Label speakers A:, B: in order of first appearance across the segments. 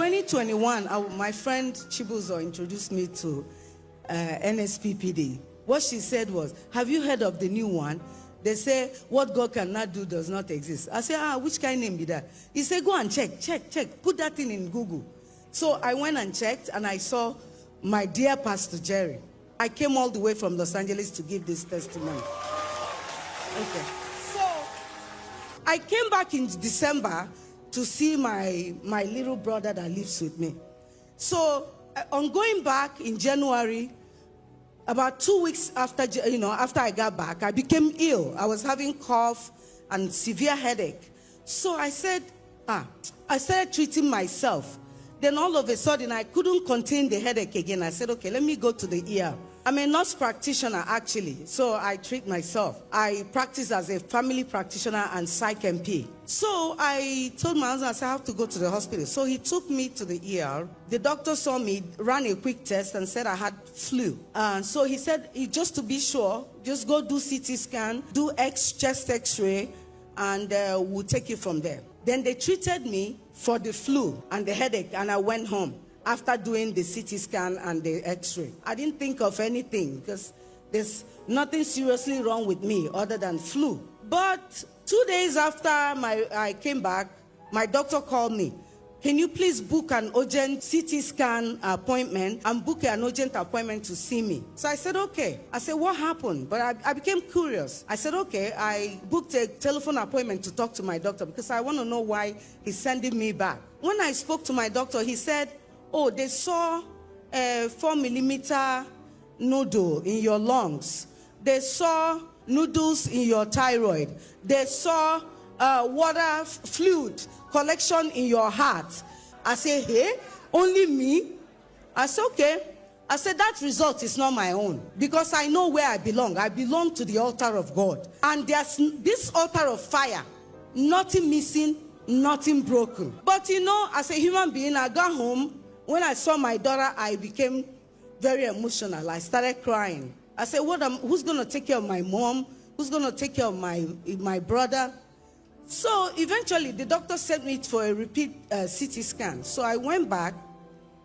A: 2021, my friend Chibuzo introduced me to NSPPD. What she said was, have you heard of the new one? They say, what God cannot do does not exist. I said, which kind of name be that? He said, go and check. Put that thing in Google. So I went and checked, and I saw my dear Pastor Jerry. I came all the way from Los Angeles to give this testimony. Okay. So I came back in December to see my little brother that lives with me. So on going back in January, about 2 weeks after I got back, I became ill. I was having cough and severe headache. So I said, I started treating myself. Then all of a sudden, I couldn't contain the headache again. I said, okay, let me go to the ER. I'm a nurse practitioner, actually, so I treat myself. I practice as a family practitioner and psych MP. So I told my husband, I said, I have to go to the hospital. So he took me to the ER. The doctor saw me, ran a quick test, and said I had flu. So he said, just to be sure, just go do CT scan, do chest X-ray, and we'll take it from there. Then they treated me for the flu and the headache, and I went home after doing the CT scan and the X-ray. I didn't think of anything because there's nothing seriously wrong with me other than flu. But 2 days after I came back, my doctor called me. Can you please book an urgent CT scan appointment and book an urgent appointment to see me? So I said, okay. I said, what happened? But I became curious. I said, okay. I booked a telephone appointment to talk to my doctor because I want to know why he's sending me back. When I spoke to my doctor, he said, oh, they saw a 4mm nodule in your lungs. They saw nodules in your thyroid. They saw water fluid collection in your heart. I said, hey, only me? I said, okay. I said, that result is not my own because I know where I belong. I belong to the altar of God. And there's this altar of fire, nothing missing, nothing broken. But as a human being, I got home. When I saw my daughter, I became very emotional. I started crying. I said, who's going to take care of my mom? Who's going to take care of my brother? So eventually, the doctor sent me for a repeat CT scan. So I went back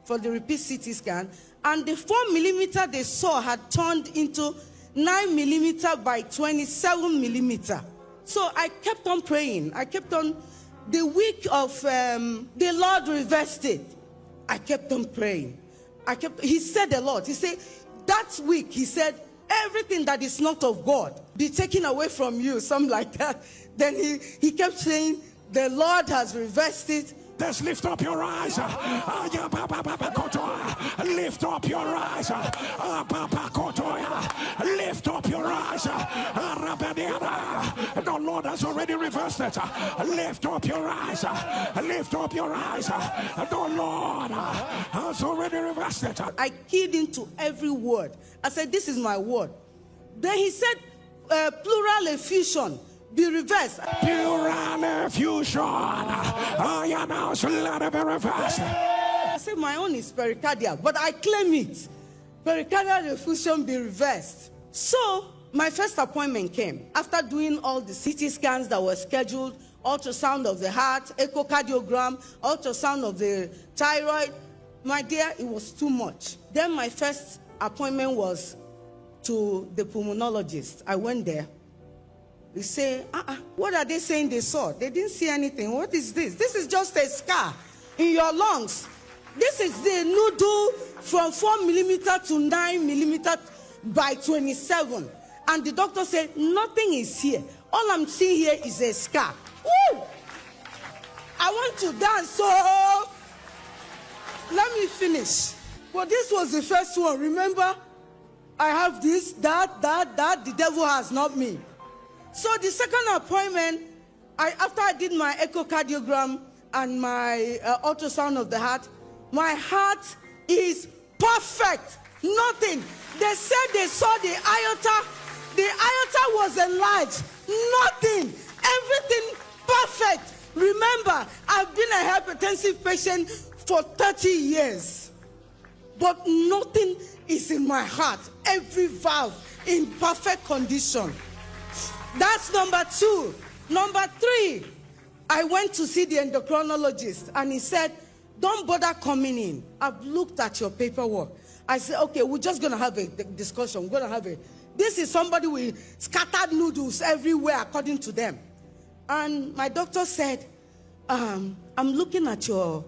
A: for the repeat CT scan, and the 4mm they saw had turned into 9mm by 27mm. So I kept on praying. I kept on. The week of the Lord reversed it. I kept on praying. He said a lot. He said, that week, he said, everything that is not of God be taken away from you, something like that. Then he kept saying, the Lord has reversed it.
B: Just lift up your eyes. Lift up your eyes. Lift up your eyes. The Lord has already reversed it. Lift up your eyes. Lift up your eyes. The Lord has already reversed it.
A: I keyed into every word. I said, this is my word. Then he said, plural effusion. Be reversed.
B: Pericardial effusion. I announce, let it be reversed.
A: I said my own is pericardial, but I claim it. Pericardial effusion be reversed. So my first appointment came after doing all the CT scans that were scheduled, ultrasound of the heart, echocardiogram, ultrasound of the thyroid. My dear, it was too much. Then my first appointment was to the pulmonologist. I went there. They say, what are they saying they saw? They didn't see anything. What is this? This is just a scar in your lungs. This is the nodule from 4mm to 9mm by 27. And the doctor said, nothing is here. All I'm seeing here is a scar. Woo! I want to dance, so let me finish. But this was the first one. Remember, I have this, that. The devil has not me. So the second appointment, after I did my echocardiogram and my ultrasound of the heart, my heart is perfect. Nothing. They said they saw the aorta. The aorta was enlarged. Nothing. Everything perfect. Remember, I've been a hypertensive patient for 30 years. But nothing is in my heart. Every valve in perfect condition. That's number 2. Number 3, I went to see the endocrinologist, and he said, don't bother coming in. I've looked at your paperwork. I said, okay, we're just going to have a discussion. We're going to have a... This is somebody with scattered noodles everywhere, according to them. And my doctor said, I'm looking at your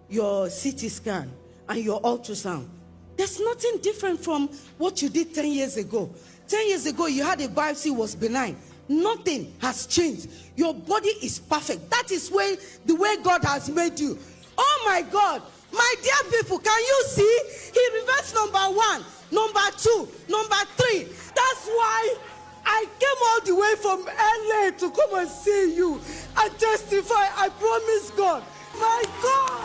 A: CT scan and your ultrasound. There's nothing different from what you did 10 years ago. 10 years ago, you had a biopsy, was benign. Nothing has changed. Your body is perfect. That is the way God has made you. Oh my God. My dear people, can you see? He reversed number 1, number 2, number 3. That's why I came all the way from LA to come and see you and testify. I promise God. My God.